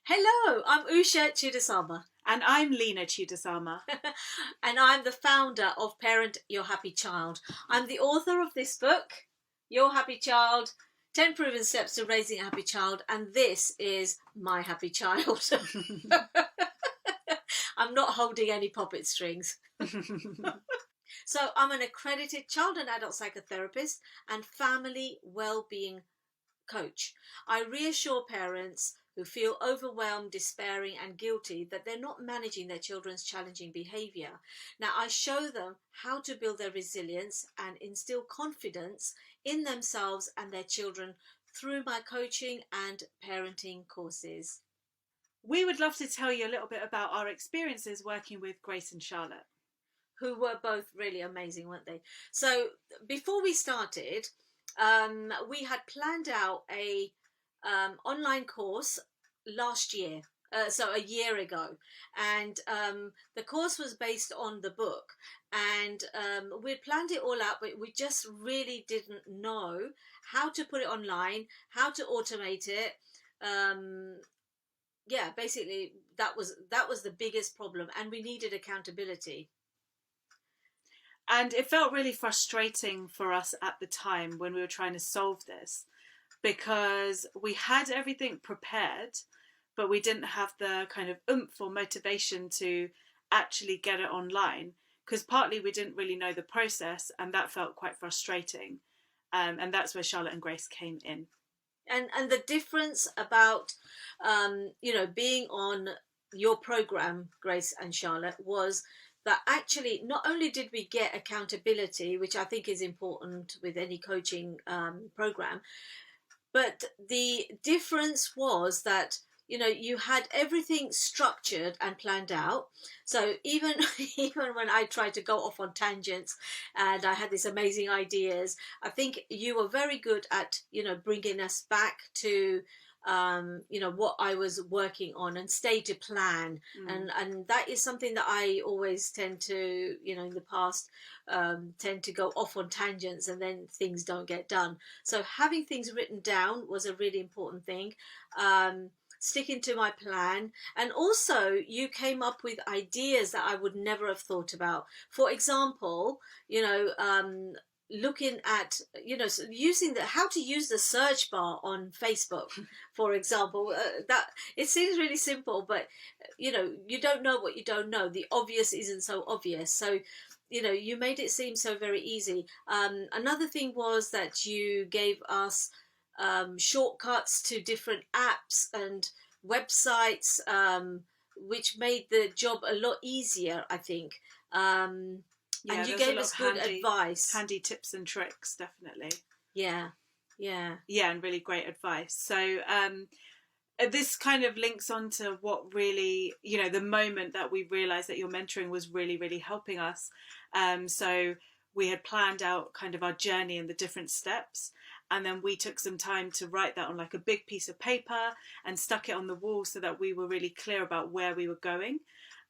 Hello, I'm Usha Chudasama. And I'm Lena Chudasama. And I'm the founder of Parent Your Happy Child. I'm the author of this book, Your Happy Child, 10 Proven Steps to Raising a Happy Child. And this is my happy child. I'm not holding any puppet strings. So I'm an accredited child and adult psychotherapist and family well-being coach. I reassure parents who feel overwhelmed, despairing, and guilty that they're not managing their children's challenging behaviour. Now, I show them how to build their resilience and instill confidence in themselves and their children through my coaching and parenting courses. We would love to tell you a little bit about our experiences working with Grace and Charlotte, who were both really amazing, weren't they? So before we started, we had planned out a online course last year, so a year ago, and the course was based on the book, and we planned it all out, but we just really didn't know how to put it online, how to automate it. Yeah, basically that was the biggest problem, and we needed accountability. and it felt really frustrating for us at the time when we were trying to solve this, because we had everything prepared, but we didn't have the kind of oomph or motivation to actually get it online, because partly we didn't really know the process, and that felt quite frustrating. And that's where Charlotte and Grace came in. And the difference about being on your program, Grace and Charlotte, was that actually not only did we get accountability, which I think is important with any coaching program, but the difference was that you had everything structured and planned out. So even when I tried to go off on tangents and I had these amazing ideas, I think you were very good at bringing us back to what I was working on and stay to plan. And that is something that I always tend to in the past tend to go off on tangents, and then things don't get done. So having things written down was a really important thing. Sticking to my plan, and also you came up with ideas that I would never have thought about. For example, looking at using how to use the search bar on Facebook, for example. That it seems really simple, but you don't know what you don't know. The obvious isn't so obvious, so you made it seem so very easy. Another thing was that you gave us shortcuts to different apps and websites, which made the job a lot easier, I think. And you gave us good advice. Handy tips and tricks, definitely. Yeah, and really great advice. So this kind of links on to what really, the moment that we realised that your mentoring was really, really helping us. So we had planned out kind of our journey and the different steps. And then we took some time to write that on like a big piece of paper and stuck it on the wall so that we were really clear about where we were going.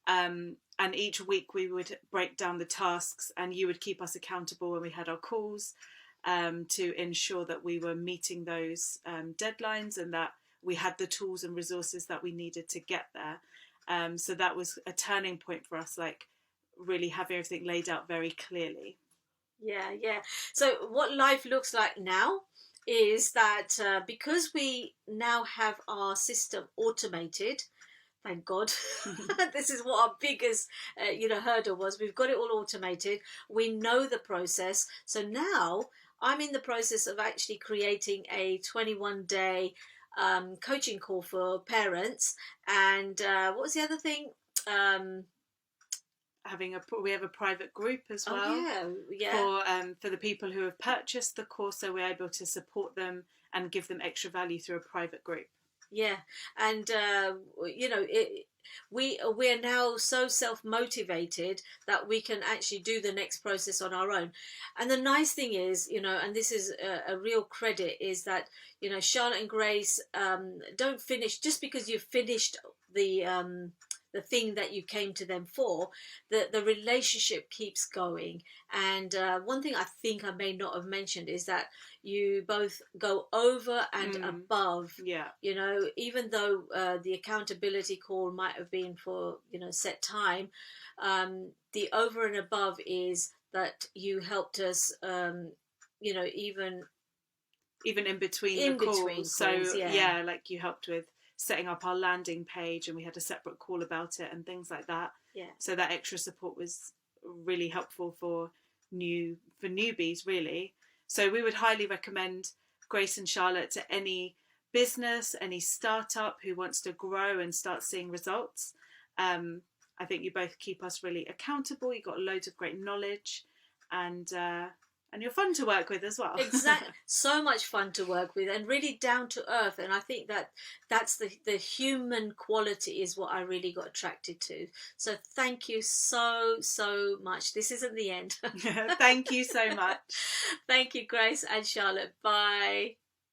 And each week we would break down the tasks, and you would keep us accountable when we had our calls, to ensure that we were meeting those deadlines and that we had the tools and resources that we needed to get there. So that was a turning point for us, like really having everything laid out very clearly. Yeah. So what life looks like now is that because we now have our system automated, thank God. This is what our biggest hurdle was. We've got it all automated. We know the process. So now I'm in the process of actually creating a 21-day coaching call for parents. And what was the other thing? We have a private group as well. Oh, yeah. For the people who have purchased the course, so we're able to support them and give them extra value through a private group. Yeah, and we're now so self-motivated that we can actually do the next process on our own. And the nice thing is, and this is a real credit, is that Charlotte and Grace don't finish just because you've finished the the thing that you came to them for, the relationship keeps going. And one thing I think I may not have mentioned is that you both go over and above. Yeah. You know, even though the accountability call might have been for, you know, set time, the over and above is that you helped us, you know, even in between in the calls. between calls, So yeah. like you helped with setting up our landing page, and we had a separate call about it and things like that. Yeah. So that extra support was really helpful for newbies, really. So we would highly recommend Grace and Charlotte to any business, any startup who wants to grow and start seeing results. I think you both keep us really accountable. You've got loads of great knowledge, and you're fun to work with as well. Exactly. So much fun to work with, and really down to earth. And I think that that's the human quality is what I really got attracted to. So thank you so much. This isn't the end. Thank you so much. Thank you, Grace and Charlotte. Bye.